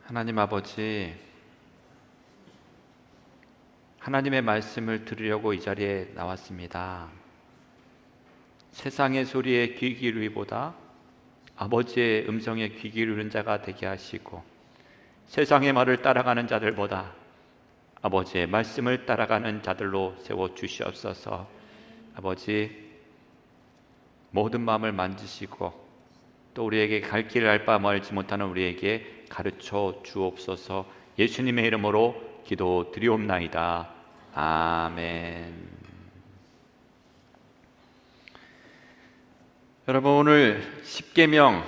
하나님 아버지, 하나님의 말씀을 들으려고 이 자리에 나왔습니다. 세상의 소리에 귀 기울이기보다 아버지의 음성에 귀 기울이는 자가 되게 하시고, 세상의 말을 따라가는 자들보다 아버지의 말씀을 따라가는 자들로 세워주시옵소서. 아버지, 모든 마음을 만지시고 또 우리에게 갈 길을 알 바 알지 못하는 우리에게 가르쳐 주옵소서. 예수님의 이름으로 기도드리옵나이다. 아멘. 여러분, 오늘 십계명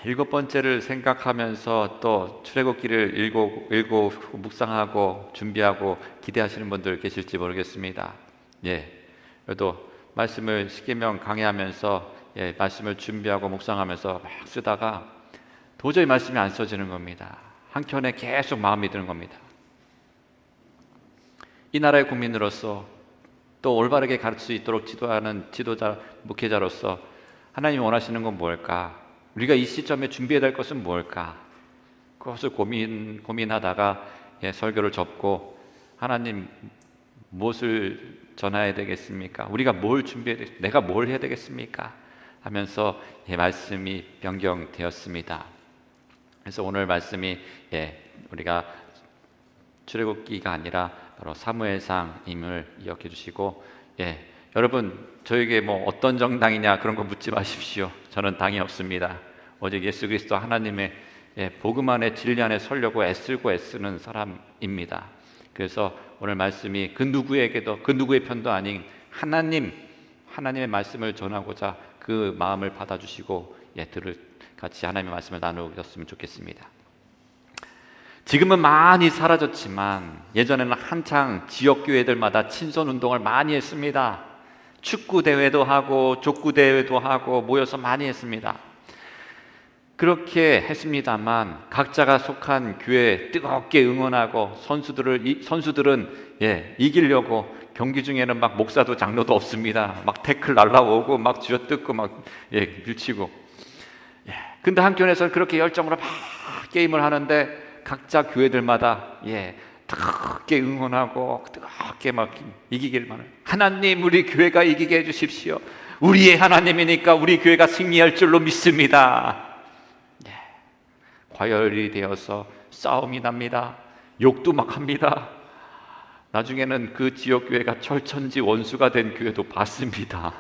7번째를 생각하면서 또 출애굽기를 읽고 묵상하고 준비하고 기대하시는 분들 계실지 모르겠습니다. 그래도 말씀을 십계명 강의하면서 말씀을 준비하고 묵상하면서 막 쓰다가 도저히 말씀이 안 써지는 겁니다. 한켠에 계속 마음이 드는 겁니다. 이 나라의 국민으로서 또 올바르게 가르칠 수 있도록 지도하는 지도자, 목회자로서 하나님이 원하시는 건 뭘까? 우리가 이 시점에 준비해야 될 것은 뭘까? 그것을 고민하다가 설교를 접고, 하나님, 무엇을 전해야 되겠습니까? 우리가 뭘 내가 뭘 해야 되겠습니까? 하면서 말씀이 변경되었습니다. 그래서 오늘 말씀이 우리가 출애굽기가 아니라 바로 사무엘상임을 기억해 주시고, 여러분, 저에게 뭐 어떤 정당이냐 그런 거 묻지 마십시오. 저는 당이 없습니다. 오직 예수 그리스도 하나님의 복음 안에 진리 안에 서려고 애쓰는 사람입니다. 그래서 오늘 말씀이 그 누구에게도, 그 누구의 편도 아닌 하나님의 말씀을 전하고자 그 마음을 받아주시고 같이 하나님의 말씀을 나누었으면 좋겠습니다. 지금은 많이 사라졌지만 예전에는 한창 지역교회들마다 친선운동을 많이 했습니다. 축구대회도 하고 족구대회도 하고 모여서 많이 했습니다. 그렇게 했습니다만 각자가 속한 교회에 뜨겁게 응원하고 선수들은 이기려고 경기 중에는 막 목사도 장로도 없습니다. 막 태클 날라오고 막 쥐어뜯고 막 밀치고. 근데 한편에서는 그렇게 열정으로 막 게임을 하는데 각자 교회들마다 뜨겁게 응원하고 뜨겁게 막 이기길만 해요. 하나님, 우리 교회가 이기게 해주십시오. 우리의 하나님이니까 우리 교회가 승리할 줄로 믿습니다. 과열이 되어서 싸움이 납니다. 욕도 막 합니다. 나중에는 그 지역교회가 철천지 원수가 된 교회도 봤습니다.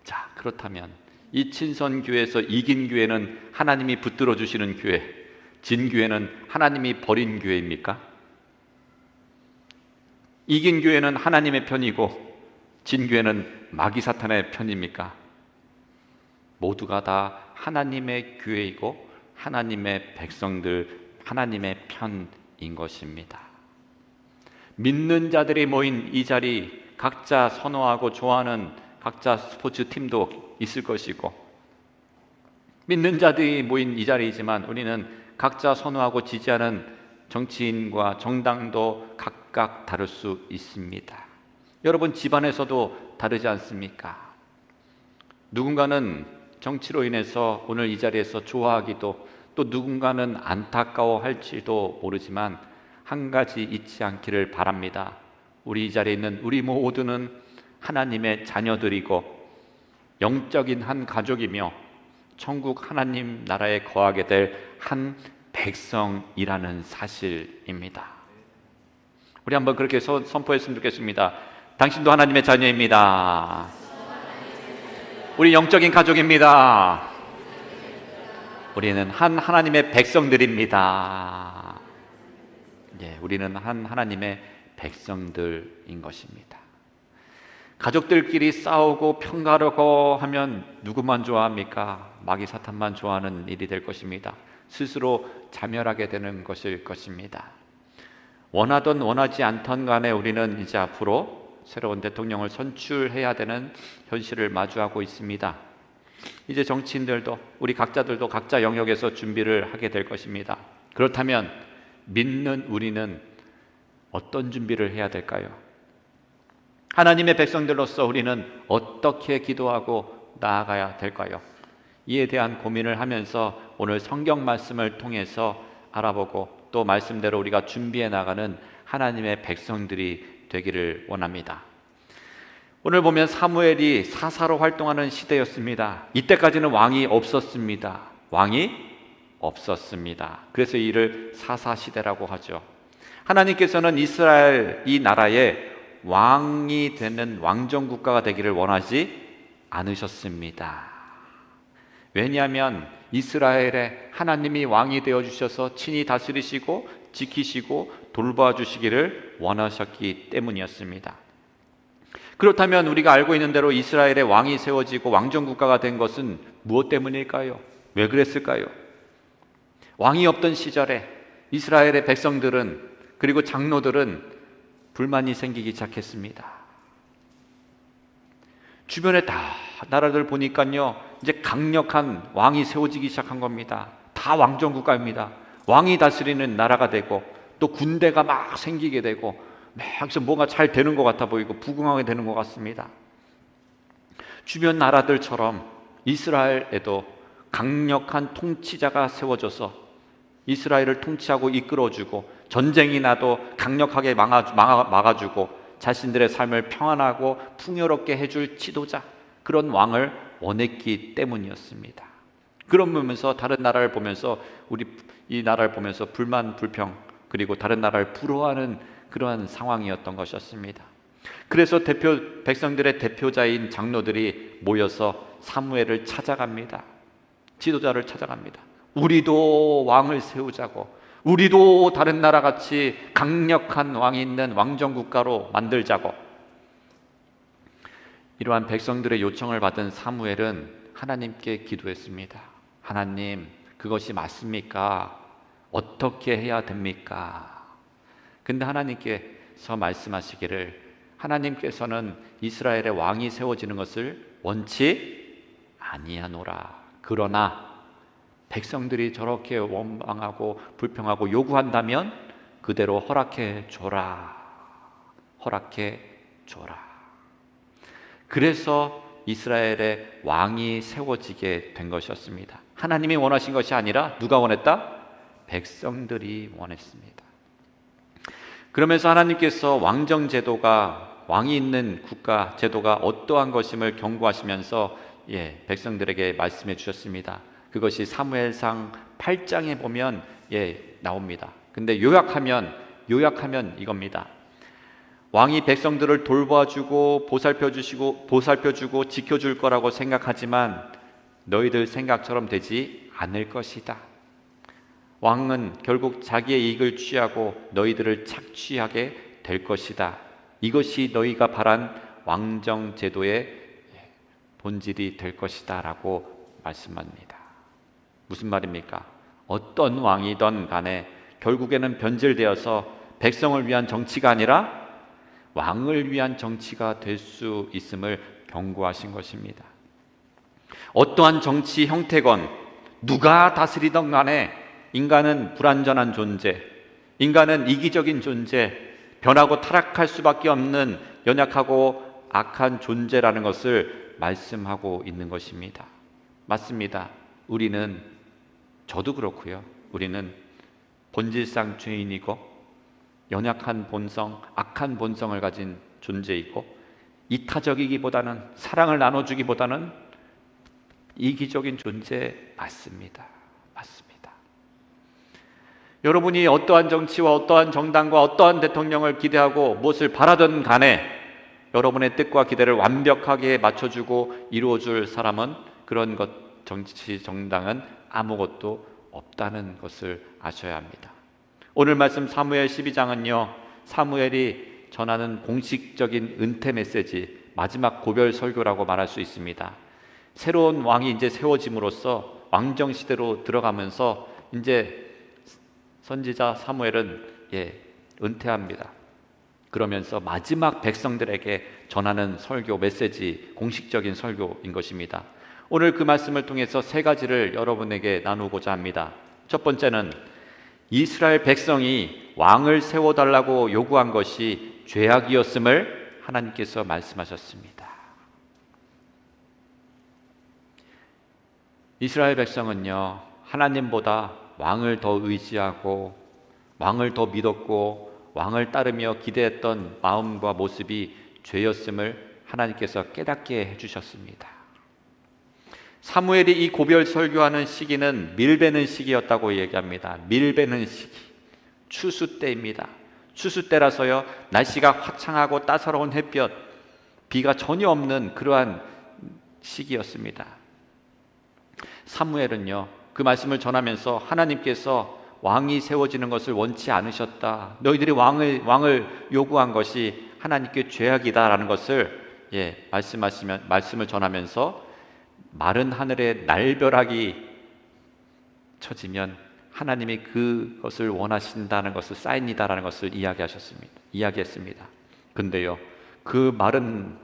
자, 그렇다면 이 친선교회에서 이긴 교회는 하나님이 붙들어 주시는 교회, 진 교회는 하나님이 버린 교회입니까? 이긴 교회는 하나님의 편이고 진 교회는 마귀 사탄의 편입니까? 모두가 다 하나님의 교회이고 하나님의 백성들, 하나님의 편인 것입니다. 믿는 자들이 모인 이 자리, 각자 선호하고 좋아하는 각자 스포츠 팀도 있을 것이고, 믿는 자들이 모인 이 자리이지만 우리는 각자 선호하고 지지하는 정치인과 정당도 각각 다를 수 있습니다. 여러분, 집안에서도 다르지 않습니까? 누군가는 정치로 인해서 오늘 이 자리에서 좋아하기도, 또 누군가는 안타까워할지도 모르지만 한 가지 잊지 않기를 바랍니다. 우리 이 자리에 있는 우리 모두는 하나님의 자녀들이고 영적인 한 가족이며 천국 하나님 나라에 거하게 될 한 백성이라는 사실입니다. 우리 한번 그렇게 선포했으면 좋겠습니다. 당신도 하나님의 자녀입니다. 우리 영적인 가족입니다. 우리는 한 하나님의 백성들입니다. 우리는 한 하나님의 백성들인 것입니다. 가족들끼리 싸우고 평가하고 하면 누구만 좋아합니까? 마귀 사탄만 좋아하는 일이 될 것입니다. 스스로 자멸하게 되는 것일 것입니다. 원하든 원하지 않던 간에 우리는 이제 앞으로 새로운 대통령을 선출해야 되는 현실을 마주하고 있습니다. 이제 정치인들도 우리 각자들도 각자 영역에서 준비를 하게 될 것입니다. 그렇다면 믿는 우리는 어떤 준비를 해야 될까요? 하나님의 백성들로서 우리는 어떻게 기도하고 나아가야 될까요? 이에 대한 고민을 하면서 오늘 성경 말씀을 통해서 알아보고 또 말씀대로 우리가 준비해 나가는 하나님의 백성들이 되기를 원합니다. 오늘 보면 사무엘이 사사로 활동하는 시대였습니다. 이때까지는 왕이 없었습니다. 왕이 없었습니다. 그래서 이를 사사시대라고 하죠. 하나님께서는 이스라엘 이 나라에 왕이 되는 왕정국가가 되기를 원하지 않으셨습니다. 왜냐하면 이스라엘에 하나님이 왕이 되어주셔서 친히 다스리시고 지키시고 돌봐주시기를 원하셨기 때문이었습니다. 그렇다면 우리가 알고 있는 대로 이스라엘에 왕이 세워지고 왕정국가가 된 것은 무엇 때문일까요? 왜 그랬을까요? 왕이 없던 시절에 이스라엘의 백성들은 그리고 장로들은 불만이 생기기 시작했습니다. 주변에 다 나라들 보니까요, 이제 강력한 왕이 세워지기 시작한 겁니다. 다 왕정국가입니다. 왕이 다스리는 나라가 되고 또 군대가 막 생기게 되고 막 뭔가 잘 되는 것 같아 보이고 부강하게 되는 것 같습니다. 주변 나라들처럼 이스라엘에도 강력한 통치자가 세워져서 이스라엘을 통치하고 이끌어주고 전쟁이 나도 강력하게 막아주고 자신들의 삶을 평안하고 풍요롭게 해줄 지도자, 그런 왕을 원했기 때문이었습니다. 그러면서 다른 나라를 보면서 우리 이 나라를 보면서 불만, 불평, 그리고 다른 나라를 부러워하는 그러한 상황이었던 것이었습니다. 그래서 백성들의 대표자인 장로들이 모여서 사무엘을 찾아갑니다. 지도자를 찾아갑니다. 우리도 왕을 세우자고, 우리도 다른 나라같이 강력한 왕이 있는 왕정국가로 만들자고. 이러한 백성들의 요청을 받은 사무엘은 하나님께 기도했습니다. 하나님, 그것이 맞습니까? 어떻게 해야 됩니까? 근데 하나님께서 말씀하시기를, 하나님께서는 이스라엘의 왕이 세워지는 것을 원치 아니하노라. 그러나 백성들이 저렇게 원망하고 불평하고 요구한다면 그대로 허락해 줘라. 허락해 줘라. 그래서 이스라엘의 왕이 세워지게 된 것이었습니다. 하나님이 원하신 것이 아니라 누가 원했다? 백성들이 원했습니다. 그러면서 하나님께서 왕정 제도가, 왕이 있는 국가 제도가 어떠한 것임을 경고하시면서 백성들에게 말씀해 주셨습니다. 그것이 사무엘상 8장에 보면 나옵니다. 근데 요약하면 이겁니다. 왕이 백성들을 돌봐주고 보살펴주고 지켜줄 거라고 생각하지만 너희들 생각처럼 되지 않을 것이다. 왕은 결국 자기의 이익을 취하고 너희들을 착취하게 될 것이다. 이것이 너희가 바란 왕정 제도의 본질이 될 것이다 라고 말씀합니다. 무슨 말입니까? 어떤 왕이든 간에 결국에는 변질되어서 백성을 위한 정치가 아니라 왕을 위한 정치가 될 수 있음을 경고하신 것입니다. 어떠한 정치 형태건 누가 다스리던 간에 인간은 불완전한 존재, 인간은 이기적인 존재, 변하고 타락할 수밖에 없는 연약하고 악한 존재라는 것을 말씀하고 있는 것입니다. 맞습니다. 우리는, 저도 그렇고요, 우리는 본질상 죄인이고 연약한 본성, 악한 본성을 가진 존재이고 이타적이기보다는, 사랑을 나눠주기보다는 이기적인 존재 맞습니다. 여러분이 어떠한 정치와 어떠한 정당과 어떠한 대통령을 기대하고 무엇을 바라든 간에 여러분의 뜻과 기대를 완벽하게 맞춰주고 이루어줄 사람은, 그런 것, 정치, 정당은 아무것도 없다는 것을 아셔야 합니다. 오늘 말씀 사무엘 12장은요, 사무엘이 전하는 공식적인 은퇴 메시지, 마지막 고별 설교라고 말할 수 있습니다. 새로운 왕이 이제 세워짐으로써 왕정 시대로 들어가면서 이제 선지자 사무엘은 은퇴합니다. 그러면서 마지막 백성들에게 전하는 설교, 메시지, 공식적인 설교인 것입니다. 오늘 그 말씀을 통해서 세 가지를 여러분에게 나누고자 합니다. 첫 번째는 이스라엘 백성이 왕을 세워달라고 요구한 것이 죄악이었음을 하나님께서 말씀하셨습니다. 이스라엘 백성은요, 하나님보다 왕을 더 의지하고 왕을 더 믿었고 왕을 따르며 기대했던 마음과 모습이 죄였음을 하나님께서 깨닫게 해주셨습니다. 사무엘이 이 고별 설교하는 시기는 밀베는 시기였다고 얘기합니다. 밀베는 시기, 추수 때입니다. 추수 때라서요, 날씨가 화창하고 따사로운 햇볕, 비가 전혀 없는 그러한 시기였습니다. 사무엘은요, 그 말씀을 전하면서 하나님께서 왕이 세워지는 것을 원치 않으셨다, 너희들이 왕을 요구한 것이 하나님께 죄악이다라는 것을 말씀을 전하면서 마른 하늘에 날벼락이 쳐지면 하나님이 그것을 원하신다는 것을 사인이다라는 것을 이야기했습니다. 근데요, 그 마른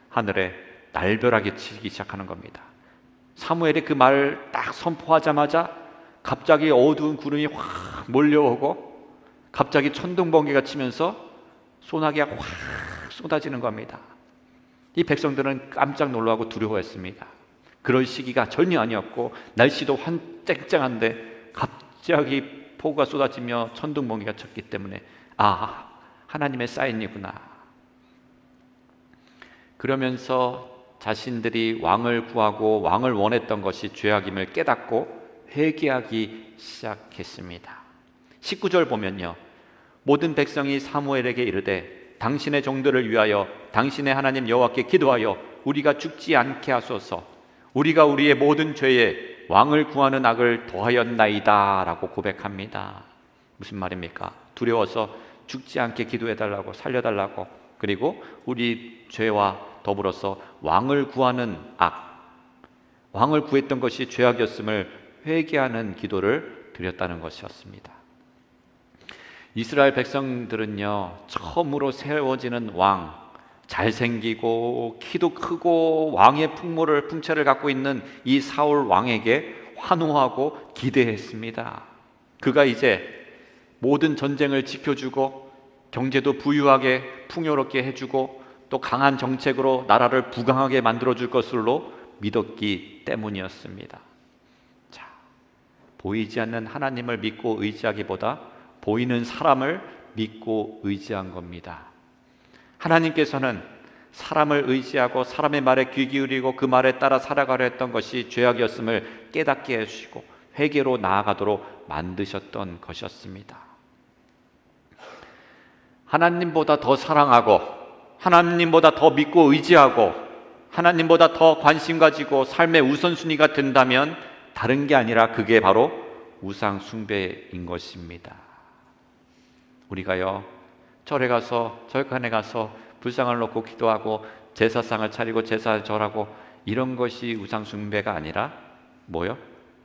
하늘에 날벼락이 치기 시작하는 겁니다. 사무엘이 그 말을 딱 선포하자마자 갑자기 어두운 구름이 확 몰려오고 갑자기 천둥번개가 치면서 소나기가 확 쏟아지는 겁니다. 이 백성들은 깜짝 놀라고 두려워했습니다. 그럴 시기가 전혀 아니었고 날씨도 쨍쨍한데 갑자기 폭우가 쏟아지며 천둥번개가 쳤기 때문에 하나님의 사인이구나. 그러면서 자신들이 왕을 구하고 왕을 원했던 것이 죄악임을 깨닫고 회개하기 시작했습니다. 19절 보면요, 모든 백성이 사무엘에게 이르되 당신의 종들을 위하여 당신의 하나님 여호와께 기도하여 우리가 죽지 않게 하소서. 우리가 우리의 모든 죄에 왕을 구하는 악을 더하였나이다 라고 고백합니다. 무슨 말입니까? 두려워서 죽지 않게 기도해달라고, 살려달라고, 그리고 우리 죄와 더불어서 왕을 구하는 악, 왕을 구했던 것이 죄악이었음을 회개하는 기도를 드렸다는 것이었습니다. 이스라엘 백성들은요, 처음으로 세워지는 왕, 잘생기고 키도 크고 왕의 풍채를 갖고 있는 이 사울 왕에게 환호하고 기대했습니다. 그가 이제 모든 전쟁을 지켜주고 경제도 부유하게 풍요롭게 해주고 또 강한 정책으로 나라를 부강하게 만들어줄 것으로 믿었기 때문이었습니다. 자, 보이지 않는 하나님을 믿고 의지하기보다 보이는 사람을 믿고 의지한 겁니다. 하나님께서는 사람을 의지하고 사람의 말에 귀 기울이고 그 말에 따라 살아가려 했던 것이 죄악이었음을 깨닫게 해주시고 회개로 나아가도록 만드셨던 것이었습니다. 하나님보다 더 사랑하고 하나님보다 더 믿고 의지하고 하나님보다 더 관심 가지고 삶의 우선순위가 된다면 다른 게 아니라 그게 바로 우상 숭배인 것입니다. 우리가요, 절간에 가서 불상을 놓고 기도하고 제사상을 차리고 제사를 절하고 이런 것이 우상 숭배가 아니라 뭐요?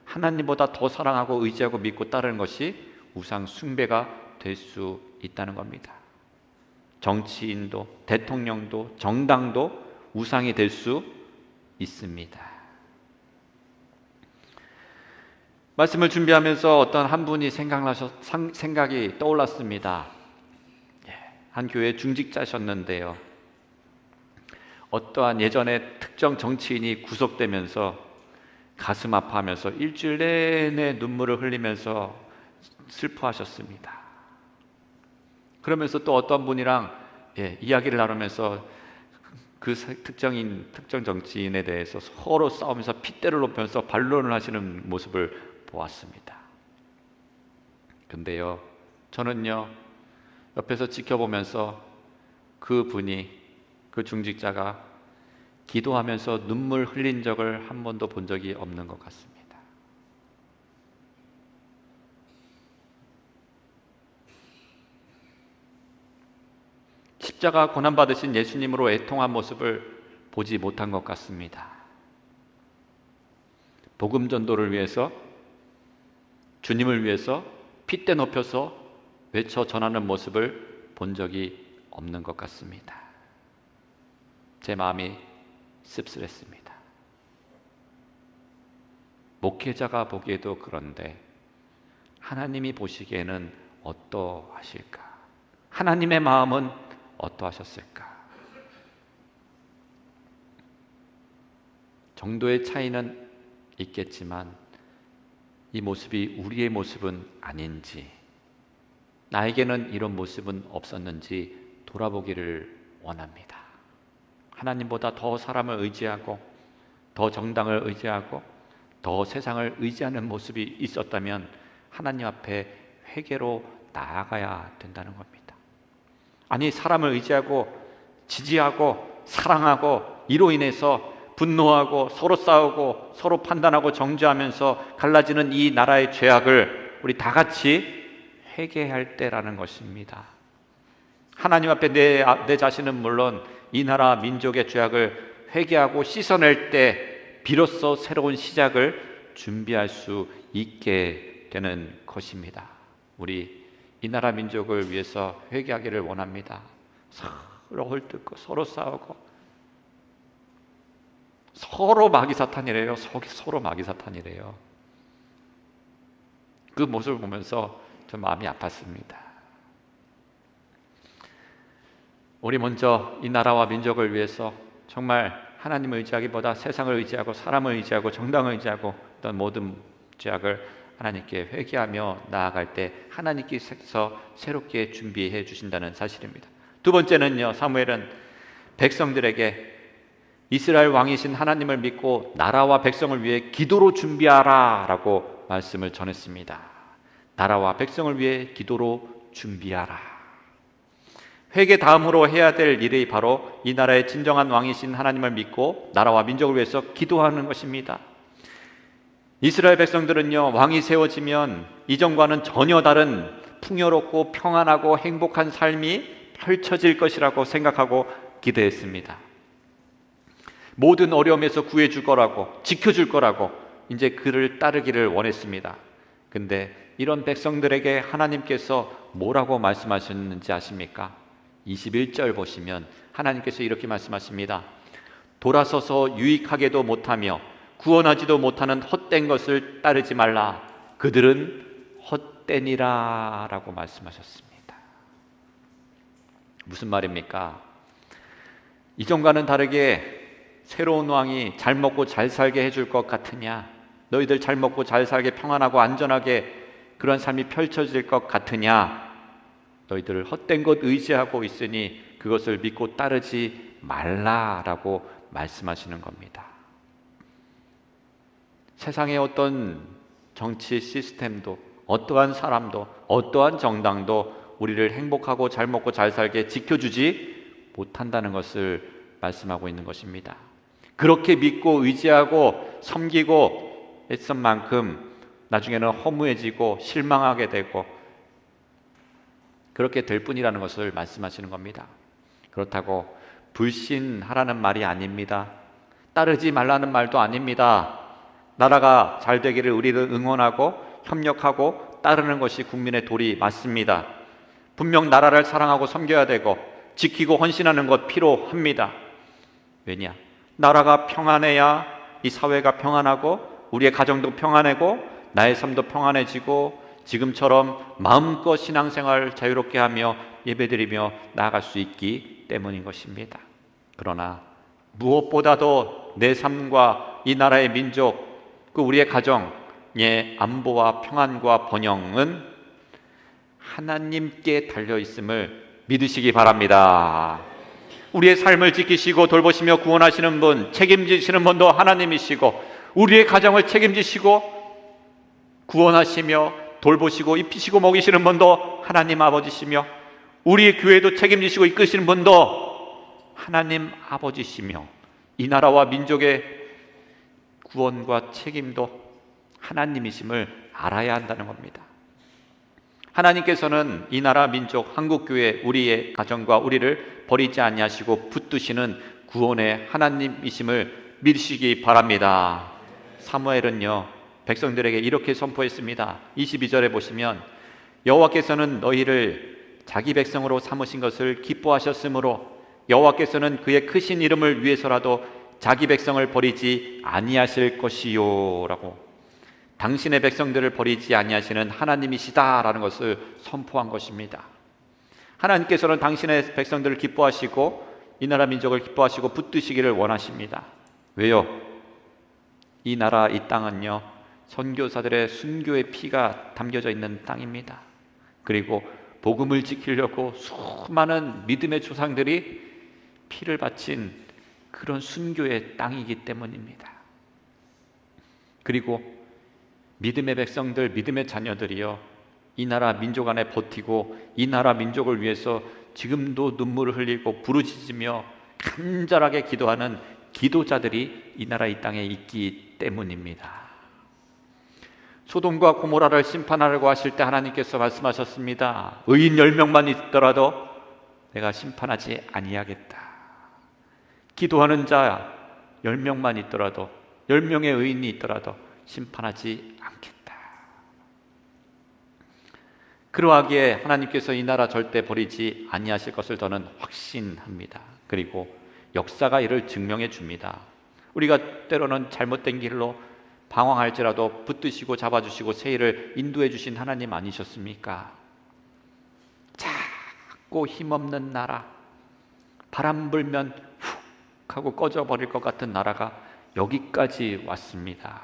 하나님보다 더 사랑하고 의지하고 믿고 따르는 것이 우상 숭배가 될 수 있다는 겁니다. 정치인도 대통령도 정당도 우상이 될 수 있습니다. 말씀을 준비하면서 어떤 한 분이 생각이 떠올랐습니다. 한 교회 중직자셨는데요, 어떠한 예전에 특정 정치인이 구속되면서 가슴 아파하면서 일주일 내내 눈물을 흘리면서 슬퍼하셨습니다. 그러면서 또 어떤 분이랑 이야기를 나누면서 그 특정 정치인에 대해서 서로 싸우면서 핏대를 높여서 반론을 하시는 모습을 보았습니다. 근데요, 저는요, 옆에서 지켜보면서 그 중직자가 기도하면서 눈물 흘린 적을 한 번도 본 적이 없는 것 같습니다. 십자가 고난받으신 예수님으로 애통한 모습을 보지 못한 것 같습니다. 복음 전도를 위해서, 주님을 위해서 핏대 높여서 외쳐 전하는 모습을 본 적이 없는 것 같습니다. 제 마음이 씁쓸했습니다. 목회자가 보기에도 그런데 하나님이 보시기에는 어떠하실까? 하나님의 마음은 어떠하셨을까? 정도의 차이는 있겠지만 이 모습이 우리의 모습은 아닌지, 나에게는 이런 모습은 없었는지 돌아보기를 원합니다. 하나님보다 더 사람을 의지하고 더 정당을 의지하고 더 세상을 의지하는 모습이 있었다면 하나님 앞에 회개로 나아가야 된다는 겁니다. 아니, 사람을 의지하고 지지하고 사랑하고 이로 인해서 분노하고 서로 싸우고 서로 판단하고 정죄하면서 갈라지는 이 나라의 죄악을 우리 다 같이 회개할 때라는 것입니다. 하나님 앞에 내 자신은 물론 이 나라 민족의 죄악을 회개하고 씻어낼 때 비로소 새로운 시작을 준비할 수 있게 되는 것입니다. 우리 이 나라 민족을 위해서 회개하기를 원합니다. 서로 헐뜯고 서로 싸우고 서로 마귀사탄이래요. 서로 마귀사탄이래요. 그 모습을 보면서 저 마음이 아팠습니다. 우리 먼저 이 나라와 민족을 위해서 정말 하나님을 의지하기보다 세상을 의지하고 사람을 의지하고 정당을 의지하고 어떤 모든 죄악을 하나님께 회개하며 나아갈 때 하나님께서 새롭게 준비해 주신다는 사실입니다. 두 번째는요, 사무엘은 백성들에게 이스라엘 왕이신 하나님을 믿고 나라와 백성을 위해 기도로 준비하라 라고 말씀을 전했습니다. 나라와 백성을 위해 기도로 준비하라. 회개 다음으로 해야 될 일이 바로 이 나라의 진정한 왕이신 하나님을 믿고 나라와 민족을 위해서 기도하는 것입니다. 이스라엘 백성들은요, 왕이 세워지면 이전과는 전혀 다른 풍요롭고 평안하고 행복한 삶이 펼쳐질 것이라고 생각하고 기도했습니다. 모든 어려움에서 구해줄 거라고, 지켜줄 거라고 이제 그를 따르기를 원했습니다. 근데 이런 백성들에게 하나님께서 뭐라고 말씀하셨는지 아십니까? 21절 보시면 하나님께서 이렇게 말씀하십니다. 돌아서서 유익하게도 못하며 구원하지도 못하는 헛된 것을 따르지 말라. 그들은 헛되니라 라고 말씀하셨습니다. 무슨 말입니까? 이전과는 다르게 새로운 왕이 잘 먹고 잘 살게 해줄 것 같으냐? 너희들 잘 먹고 잘 살게 평안하고 안전하게 그런 삶이 펼쳐질 것 같으냐? 너희들 헛된 것 의지하고 있으니 그것을 믿고 따르지 말라라고 말씀하시는 겁니다. 세상의 어떤 정치 시스템도 어떠한 사람도 어떠한 정당도 우리를 행복하고 잘 먹고 잘 살게 지켜주지 못한다는 것을 말씀하고 있는 것입니다. 그렇게 믿고 의지하고 섬기고 애쓴 만큼 나중에는 허무해지고 실망하게 되고 그렇게 될 뿐이라는 것을 말씀하시는 겁니다. 그렇다고 불신하라는 말이 아닙니다. 따르지 말라는 말도 아닙니다. 나라가 잘 되기를 우리는 응원하고 협력하고 따르는 것이 국민의 도리 맞습니다. 분명 나라를 사랑하고 섬겨야 되고 지키고 헌신하는 것 필요합니다. 왜냐? 나라가 평안해야 이 사회가 평안하고 우리의 가정도 평안하고 나의 삶도 평안해지고 지금처럼 마음껏 신앙생활 자유롭게 하며 예배드리며 나아갈 수 있기 때문인 것입니다. 그러나 무엇보다도 내 삶과 이 나라의 민족, 그 우리의 가정의 안보와 평안과 번영은 하나님께 달려있음을 믿으시기 바랍니다. 우리의 삶을 지키시고 돌보시며 구원하시는 분, 책임지시는 분도 하나님이시고 우리의 가정을 책임지시고 구원하시며 돌보시고 입히시고 먹이시는 분도 하나님 아버지시며 우리의 교회도 책임지시고 이끄시는 분도 하나님 아버지시며 이 나라와 민족의 구원과 책임도 하나님이심을 알아야 한다는 겁니다. 하나님께서는 이 나라 민족 한국교회 우리의 가정과 우리를 버리지 아니하시고 붙드시는 구원의 하나님이심을 믿으시기 바랍니다. 사무엘은요 백성들에게 이렇게 선포했습니다. 22절에 보시면 여호와께서는 너희를 자기 백성으로 삼으신 것을 기뻐하셨으므로 여호와께서는 그의 크신 이름을 위해서라도 자기 백성을 버리지 아니하실 것이요 라고 당신의 백성들을 버리지 아니하시는 하나님이시다라는 것을 선포한 것입니다. 하나님께서는 당신의 백성들을 기뻐하시고 이 나라 민족을 기뻐하시고 붙드시기를 원하십니다. 왜요? 이 나라, 이 땅은요, 선교사들의 순교의 피가 담겨져 있는 땅입니다. 그리고 복음을 지키려고 수많은 믿음의 조상들이 피를 바친 그런 순교의 땅이기 때문입니다. 그리고 믿음의 백성들, 믿음의 자녀들이요, 이 나라 민족 안에 버티고 이 나라 민족을 위해서 지금도 눈물을 흘리고 부르짖으며 간절하게 기도하는 기도자들이 이 나라 이 땅에 있기 때문입니다. 소돔과 고모라를 심판하려고 하실 때 하나님께서 말씀하셨습니다. 의인 10명만 있더라도 내가 심판하지 아니하겠다. 기도하는 자 10명만 있더라도, 10명의 의인이 있더라도 심판하지 않겠다. 그러하기에 하나님께서 이 나라 절대 버리지 아니하실 것을 저는 확신합니다. 그리고 역사가 이를 증명해 줍니다. 우리가 때로는 잘못된 길로 방황할지라도 붙드시고 잡아주시고 세일을 인도해 주신 하나님 아니셨습니까? 작고 힘없는 나라, 바람 불면 훅 하고 꺼져버릴 것 같은 나라가 여기까지 왔습니다.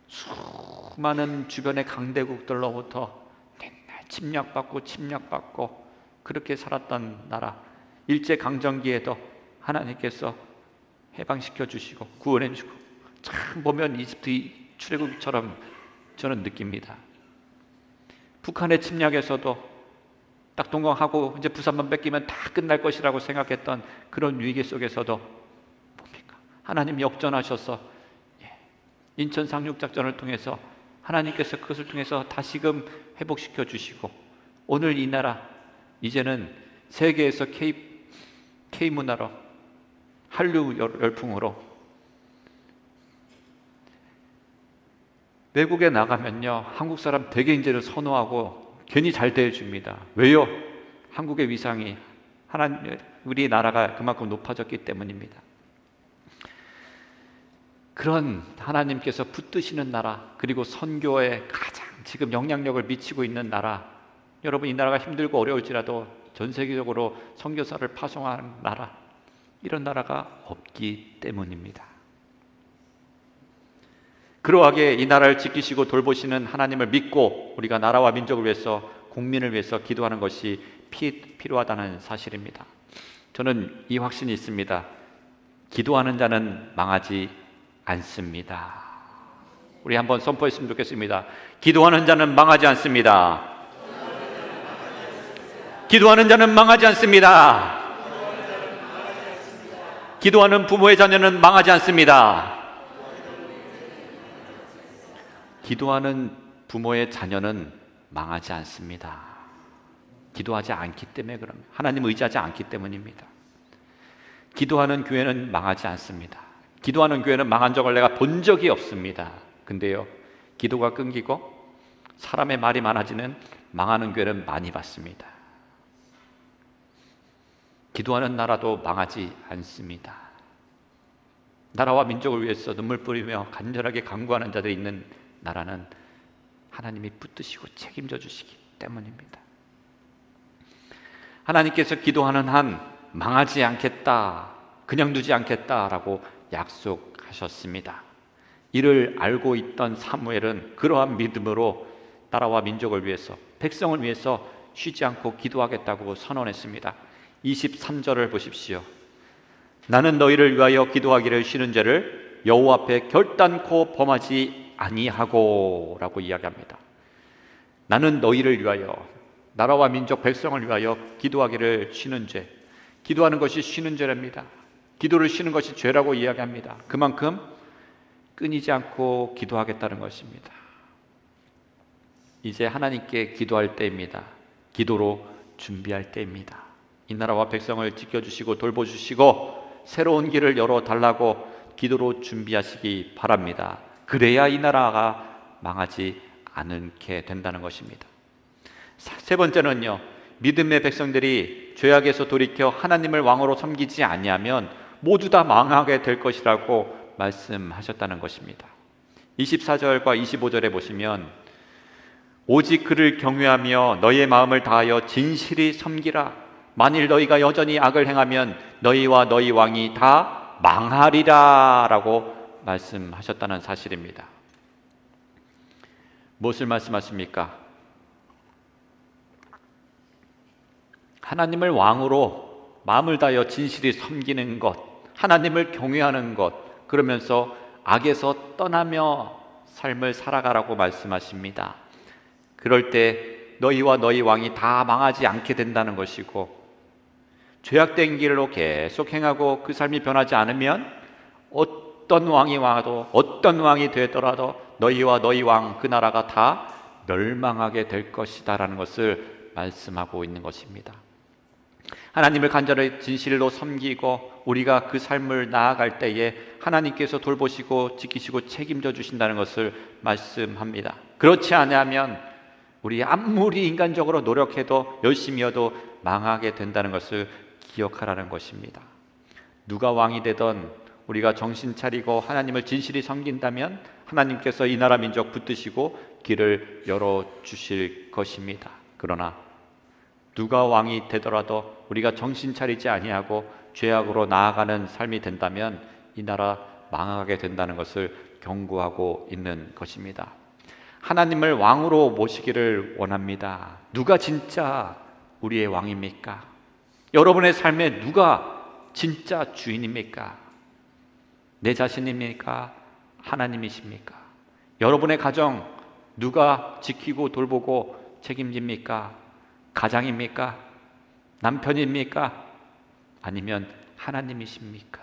수많은 주변의 강대국들로부터 맨날 침략받고 그렇게 살았던 나라, 일제강점기에도 하나님께서 해방시켜 주시고 구원해 주고, 참 보면 이집트 출애굽처럼 저는 느낍니다. 북한의 침략에서도 딱 동강하고 이제 부산만 뺏기면 다 끝날 것이라고 생각했던 그런 위기 속에서도 뭡니까? 하나님 역전하셔서 인천 상륙작전을 통해서 하나님께서 그것을 통해서 다시금 회복시켜 주시고, 오늘 이 나라 이제는 세계에서 K-문화로, 한류 열풍으로 외국에 나가면요, 한국 사람 되게 이제는 선호하고 괜히 잘 대해줍니다. 왜요? 한국의 위상이, 우리 나라가 그만큼 높아졌기 때문입니다. 그런 하나님께서 붙드시는 나라, 그리고 선교에 가장 지금 영향력을 미치고 있는 나라, 여러분, 이 나라가 힘들고 어려울지라도 전 세계적으로 선교사를 파송하는 나라, 이런 나라가 없기 때문입니다. 그러하게 이 나라를 지키시고 돌보시는 하나님을 믿고 우리가 나라와 민족을 위해서, 국민을 위해서 기도하는 것이 필요하다는 사실입니다. 저는 이 확신이 있습니다. 기도하는 자는 망하지 않습니다. 우리 한번 선포했으면 좋겠습니다. 기도하는 자는 망하지 않습니다. 기도하는 자는 망하지 않습니다. 기도하는 부모의 자녀는 망하지 않습니다. 기도하는 부모의 자녀는 망하지 않습니다. 기도하지 않기 때문에, 그럽니다. 하나님 의지하지 않기 때문입니다. 기도하는 교회는 망하지 않습니다. 기도하는 교회는 망한 적을 내가 본 적이 없습니다. 근데요, 기도가 끊기고 사람의 말이 많아지는 망하는 교회는 많이 봤습니다. 기도하는 나라도 망하지 않습니다. 나라와 민족을 위해서 눈물 뿌리며 간절하게 간구하는 자들이 있는 나라는 하나님이 붙드시고 책임져 주시기 때문입니다. 하나님께서 기도하는 한 망하지 않겠다, 그냥 두지 않겠다라고 약속하셨습니다. 이를 알고 있던 사무엘은 그러한 믿음으로 나라와 민족을 위해서, 백성을 위해서 쉬지 않고 기도하겠다고 선언했습니다. 23절을 보십시오. 나는 너희를 위하여 기도하기를 쉬는 죄를 여호와 앞에 결단코 범하지 아니하고 라고 이야기합니다. 나는 너희를 위하여, 나라와 민족 백성을 위하여 기도하기를 쉬는 죄, 기도하는 것이 쉬는 죄랍니다. 기도를 쉬는 것이 죄라고 이야기합니다. 그만큼 끊이지 않고 기도하겠다는 것입니다. 이제 하나님께 기도할 때입니다. 기도로 준비할 때입니다. 이 나라와 백성을 지켜주시고 돌보주시고 새로운 길을 열어달라고 기도로 준비하시기 바랍니다. 그래야 이 나라가 망하지 않게 된다는 것입니다. 세 번째는요, 믿음의 백성들이 죄악에서 돌이켜 하나님을 왕으로 섬기지 아니하면 모두 다 망하게 될 것이라고 말씀하셨다는 것입니다. 24절과 25절에 보시면 오직 그를 경외하며 너희의 마음을 다하여 진실히 섬기라. 만일 너희가 여전히 악을 행하면 너희와 너희 왕이 다 다 망하리라라고 말씀하셨다는 사실입니다. 무엇을 말씀하십니까? 하나님을 왕으로 마음을 다하여 진실히 섬기는 것, 하나님을 경외하는 것, 그러면서 악에서 떠나며 삶을 살아가라고 말씀하십니다. 그럴 때 너희와 너희 왕이 다 망하지 않게 된다는 것이고, 죄악된 길로 계속 행하고 그 삶이 변하지 않으면 어떤 왕이 와도, 어떤 왕이 되더라도 너희와 너희 왕, 그 나라가 다 멸망하게 될 것이다 라는 것을 말씀하고 있는 것입니다. 하나님을 간절히 진실로 섬기고 우리가 그 삶을 나아갈 때에 하나님께서 돌보시고 지키시고 책임져 주신다는 것을 말씀합니다. 그렇지 않으면 우리 아무리 인간적으로 노력해도 열심히 해도 망하게 된다는 것을 기억하라는 것입니다. 누가 왕이 되던 우리가 정신 차리고 하나님을 진실히 섬긴다면 하나님께서 이 나라 민족 붙드시고 길을 열어주실 것입니다. 그러나 누가 왕이 되더라도 우리가 정신 차리지 아니하고 죄악으로 나아가는 삶이 된다면 이 나라 망하게 된다는 것을 경고하고 있는 것입니다. 하나님을 왕으로 모시기를 원합니다. 누가 진짜 우리의 왕입니까? 여러분의 삶에 누가 진짜 주인입니까? 내 자신입니까? 하나님이십니까? 여러분의 가정 누가 지키고 돌보고 책임집니까? 가장입니까? 남편입니까? 아니면 하나님이십니까?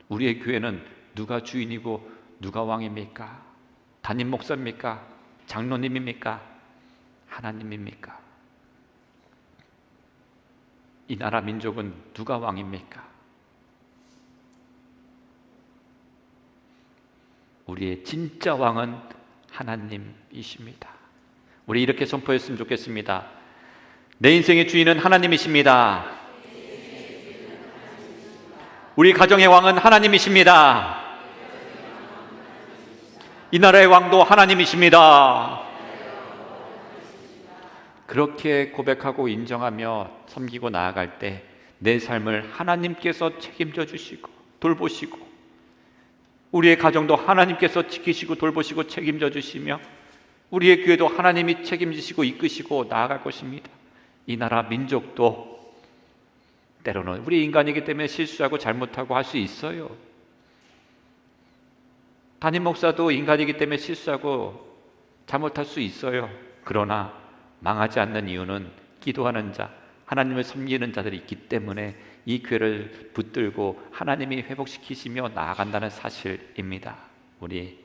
우리의 교회는 누가 주인이고 누가 왕입니까? 담임 목사입니까? 장로님입니까? 하나님입니까? 이 나라 민족은 누가 왕입니까? 우리의 진짜 왕은 하나님이십니다. 우리 이렇게 선포했으면 좋겠습니다. 내 인생의 주인은 하나님이십니다. 우리 가정의 왕은 하나님이십니다. 이 나라의 왕도 하나님이십니다. 그렇게 고백하고 인정하며 섬기고 나아갈 때 내 삶을 하나님께서 책임져 주시고 돌보시고 우리의 가정도 하나님께서 지키시고 돌보시고 책임져 주시며 우리의 교회도 하나님이 책임지시고 이끄시고 나아갈 것입니다. 이 나라 민족도 때로는 우리 인간이기 때문에 실수하고 잘못하고 할 수 있어요. 담임 목사도 인간이기 때문에 실수하고 잘못할 수 있어요. 그러나 망하지 않는 이유는 기도하는 자, 하나님을 섬기는 자들이 있기 때문에 이 교회를 붙들고 하나님이 회복시키시며 나아간다는 사실입니다. 우리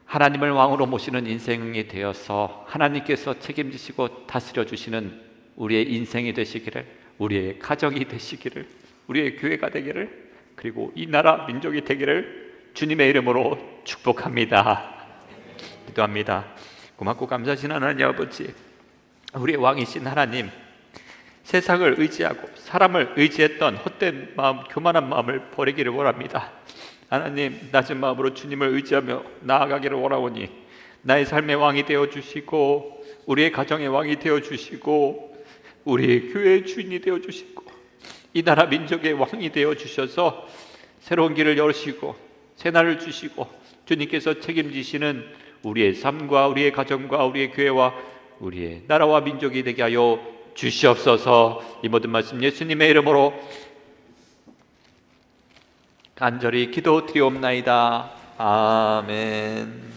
하나님을 왕으로 모시는 인생이 되어서 하나님께서 책임지시고 다스려 주시는 우리의 인생이 되시기를, 우리의 가정이 되시기를, 우리의 교회가 되기를, 그리고 이 나라 민족이 되기를 주님의 이름으로 축복합니다. 기도합니다. 고맙고 감사하신 하나님 아버지, 우리의 왕이신 하나님, 세상을 의지하고 사람을 의지했던 헛된 마음, 교만한 마음을 버리기를 원합니다. 하나님, 낮은 마음으로 주님을 의지하며 나아가기를 원하오니 나의 삶의 왕이 되어주시고 우리의 가정의 왕이 되어주시고 우리의 교회의 주인이 되어주시고 이 나라 민족의 왕이 되어주셔서 새로운 길을 열으시고 새날을 주시고 주님께서 책임지시는 우리의 삶과 우리의 가정과 우리의 교회와 우리의 나라와 민족이 되게 하여 주시옵소서. 이 모든 말씀 예수님의 이름으로 간절히 기도드리옵나이다. 아멘.